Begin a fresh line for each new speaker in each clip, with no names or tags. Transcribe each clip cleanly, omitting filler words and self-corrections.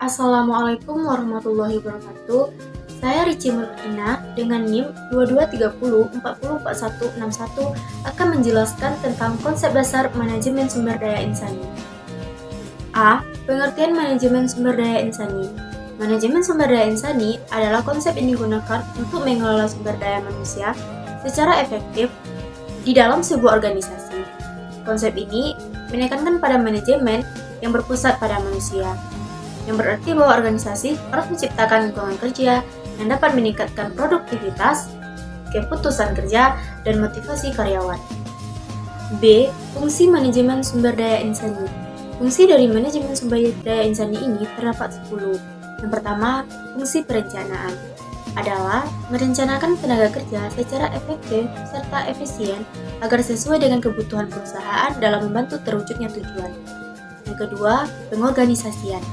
Assalamualaikum warahmatullahi wabarakatuh. Saya Rici Murina dengan NIM 2230404161 akan menjelaskan tentang konsep dasar manajemen sumber daya insani. A. Pengertian manajemen sumber daya insani. Manajemen sumber daya insani adalah konsep yang digunakan untuk mengelola sumber daya manusia secara efektif di dalam sebuah organisasi. Konsep ini menekankan pada manajemen yang berpusat pada manusia, yang berarti bahwa organisasi harus menciptakan lingkungan kerja yang dapat meningkatkan produktivitas, keputusan kerja, dan motivasi karyawan. B. Fungsi manajemen sumber daya insani. Fungsi dari manajemen sumber daya insani ini terdapat 10. Yang pertama, fungsi perencanaan adalah merencanakan tenaga kerja secara efektif serta efisien agar sesuai dengan kebutuhan perusahaan dalam membantu terwujudnya tujuan. Yang kedua, pengorganisasian.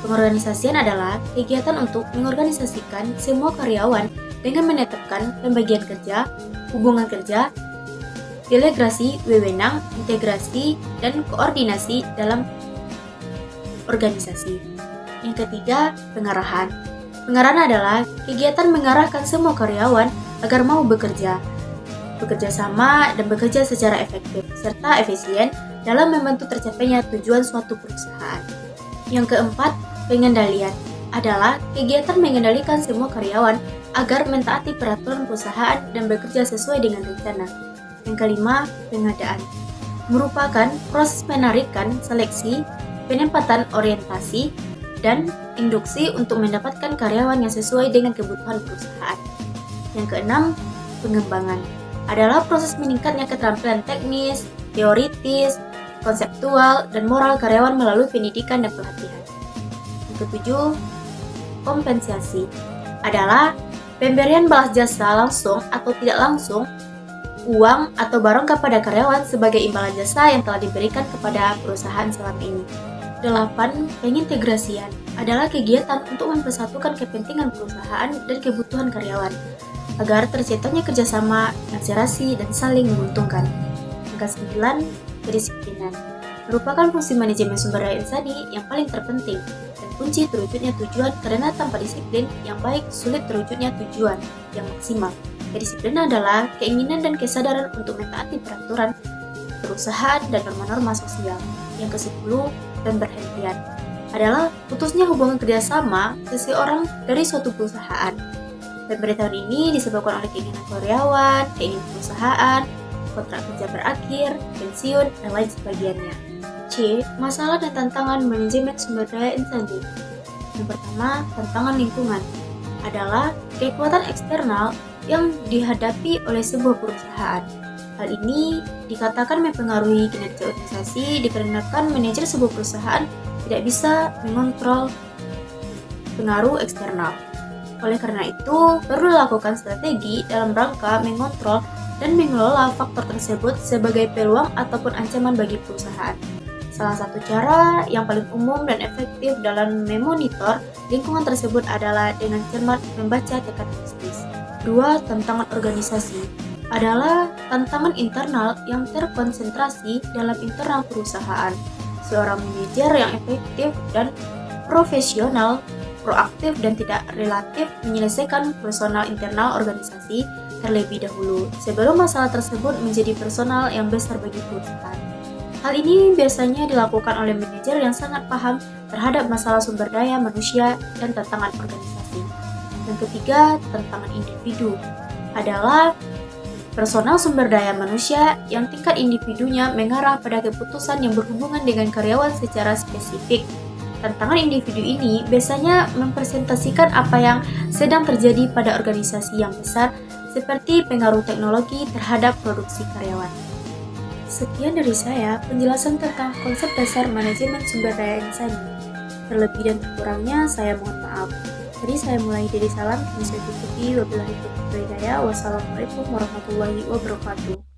Pengorganisasian adalah kegiatan untuk mengorganisasikan semua karyawan dengan menetapkan pembagian kerja, hubungan kerja, delegasi wewenang, integrasi, dan koordinasi dalam organisasi. Yang ketiga, pengarahan. Pengarahan adalah kegiatan mengarahkan semua karyawan agar mau bekerja sama dan bekerja secara efektif serta efisien dalam membantu tercapainya tujuan suatu perusahaan. Yang keempat, pengendalian adalah kegiatan mengendalikan semua karyawan agar mentaati peraturan perusahaan dan bekerja sesuai dengan rencana. Yang kelima, pengadaan merupakan proses penarikan, seleksi, penempatan orientasi, dan induksi untuk mendapatkan karyawan yang sesuai dengan kebutuhan perusahaan. Yang keenam, pengembangan adalah proses meningkatnya keterampilan teknis, teoritis, konseptual, dan moral karyawan melalui pendidikan dan pelatihan. Yang ketujuh, kompensasi adalah pemberian balas jasa langsung atau tidak langsung, uang atau barang kepada karyawan sebagai imbalan jasa yang telah diberikan kepada perusahaan selama ini. 8. Pengintegrasian adalah kegiatan untuk mempersatukan kepentingan perusahaan dan kebutuhan karyawan agar terciptanya kerjasama yang serasi dan saling menguntungkan. Yang ke-9, kedisiplinan merupakan fungsi manajemen sumber daya insani yang paling terpenting dan kunci terwujudnya tujuan, karena tanpa disiplin yang baik sulit terwujudnya tujuan yang maksimal. Kedisiplinan adalah keinginan dan kesadaran untuk mentaati peraturan perusahaan dan norma-norma sosial. Yang ke-10, pemberhentian adalah putusnya hubungan kerjasama seseorang dari suatu perusahaan. Pemberhentian ini disebabkan oleh keinginan karyawan, keinginan perusahaan, kontrak kerja berakhir, pensiun, dan lain sebagainya. C. Masalah dan tantangan manajemen sumber daya insani. Yang pertama, tantangan lingkungan adalah kekuatan eksternal yang dihadapi oleh sebuah perusahaan. Hal ini dikatakan mempengaruhi kinerja organisasi dikarenakan manajer sebuah perusahaan tidak bisa mengontrol pengaruh eksternal. Oleh karena itu, perlu dilakukan strategi dalam rangka mengontrol dan mengelola faktor tersebut sebagai peluang ataupun ancaman bagi perusahaan. Salah satu cara yang paling umum dan efektif dalam memonitor lingkungan tersebut adalah dengan cermat membaca tekanan bisnis. 2. Tantangan organisasi adalah tantangan internal yang terkonsentrasi dalam internal perusahaan. Seorang manajer yang efektif dan profesional, proaktif dan tidak relatif menyelesaikan personal internal organisasi terlebih dahulu sebelum masalah tersebut menjadi personal yang besar bagi perusahaan. Hal ini biasanya dilakukan oleh manajer yang sangat paham terhadap masalah sumber daya manusia dan tantangan organisasi. Yang ketiga, tantangan individu adalah personal sumber daya manusia yang tingkat individunya mengarah pada keputusan yang berhubungan dengan karyawan secara spesifik. Tantangan individu ini biasanya mempresentasikan apa yang sedang terjadi pada organisasi yang besar, seperti pengaruh teknologi terhadap produksi karyawan. Sekian dari saya penjelasan tentang konsep dasar manajemen sumber daya insani. Terlebih dan terkurangnya saya mohon maaf. Jadi saya mulai dari salam, kini saya tutupi. Wabillahi taufiq wal hidayah. Wassalamualaikum warahmatullahi wabarakatuh.